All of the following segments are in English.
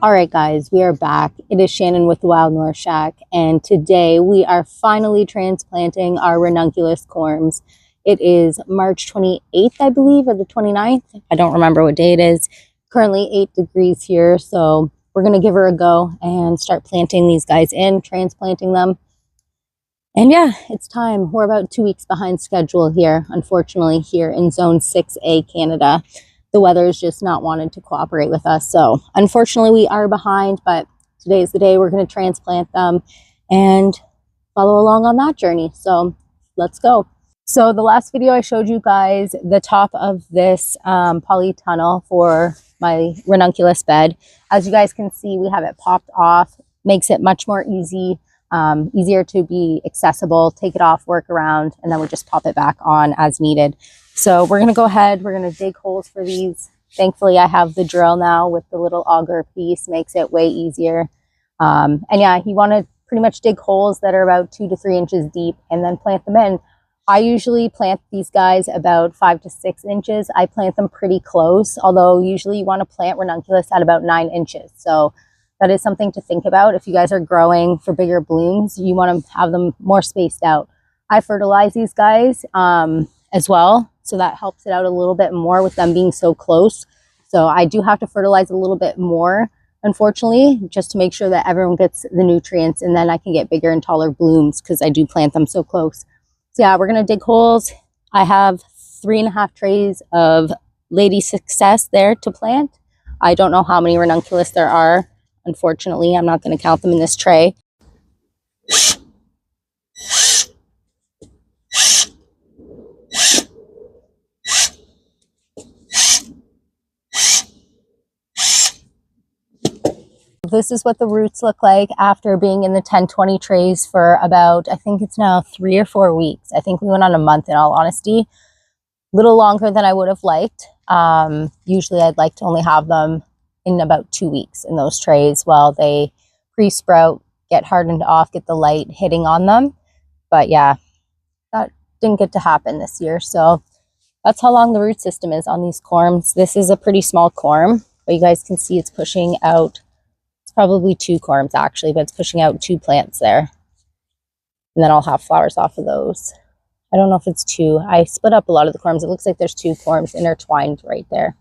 All right, guys, we are back. It is Shannon with the Wild North Shack, and today we are finally transplanting our Ranunculus Corms. It is March 28th, I believe, or the 29th. I don't remember what day it is. Currently 8 degrees here, so we're going to give her a go and start planting these guys in, transplanting them. And yeah, it's time. We're about 2 weeks behind schedule here, unfortunately, here in Zone 6A, Canada. The weather is just not wanting to cooperate with us. So unfortunately, we are behind, but today is the day we're going to transplant them and follow along on that journey. So let's go. So the last video I showed you guys the top of this polytunnel for my ranunculus bed. As you guys can see, we have it popped off, makes it much more easier to be accessible, take it off, work around, and then we just pop it back on as needed. So we're going to go ahead, we're going to dig holes for these. Thankfully, I have the drill now with the little auger piece, makes it way easier. And yeah, you want to pretty much dig holes that are about 2 to 3 inches deep and then plant them in. I usually plant these guys about 5 to 6 inches. I plant them pretty close, although usually you want to plant ranunculus at about 9 inches. So that is something to think about. If you guys are growing for bigger blooms, you want to have them more spaced out. I fertilize these guys as well, so that helps it out a little bit more with them being so close. So I do have to fertilize a little bit more, unfortunately, just to make sure that everyone gets the nutrients, and then I can get bigger and taller blooms because I do plant them so close. So yeah, we're going to dig holes. I have 3.5 trays of Lady Success there to plant. I don't know how many ranunculus there are. Unfortunately, I'm not going to count them in this tray. This is what the roots look like after being in the 10-20 trays for about, I think it's now 3 or 4 weeks. I think we went on a month, in all honesty. A little longer than I would have liked. Usually I'd like to only have them in about 2 weeks in those trays while they pre-sprout, get hardened off, get the light hitting on them. But yeah, that didn't get to happen this year. So that's how long the root system is on these corms. This is a pretty small corm, but you guys can see it's pushing out, it's probably 2 corms actually, but it's pushing out 2 plants there. And then I'll have flowers off of those. I don't know if it's 2. I split up a lot of the corms. It looks like there's 2 corms intertwined right there.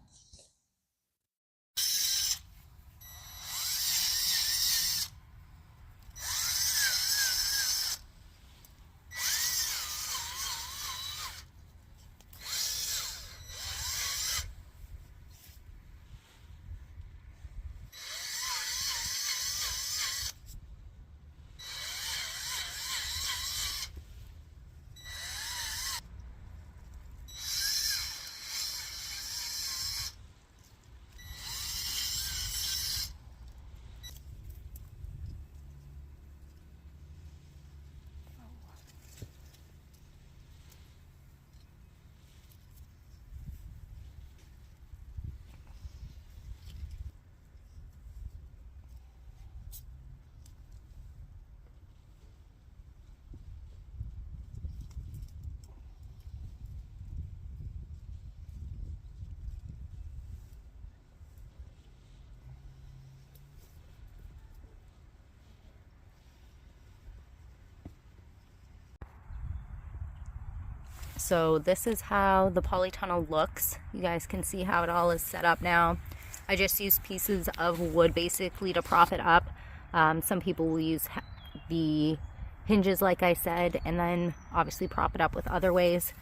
So this is how the polytunnel looks. You guys can see how it all is set up now. I just use pieces of wood basically to prop it up. Some people will use the hinges like I said, and then obviously prop it up with other ways.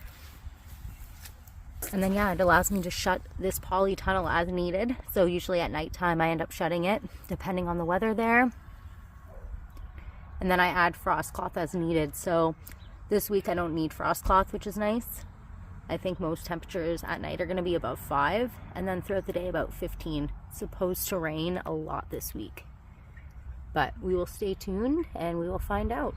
And then yeah, it allows me to shut this polytunnel as needed. So usually at nighttime I end up shutting it depending on the weather there. And then I add frost cloth as needed. So this week I don't need frost cloth, which is nice. I think most temperatures at night are going to be above 5, and then throughout the day about 15. It's supposed to rain a lot this week. But we will stay tuned and we will find out.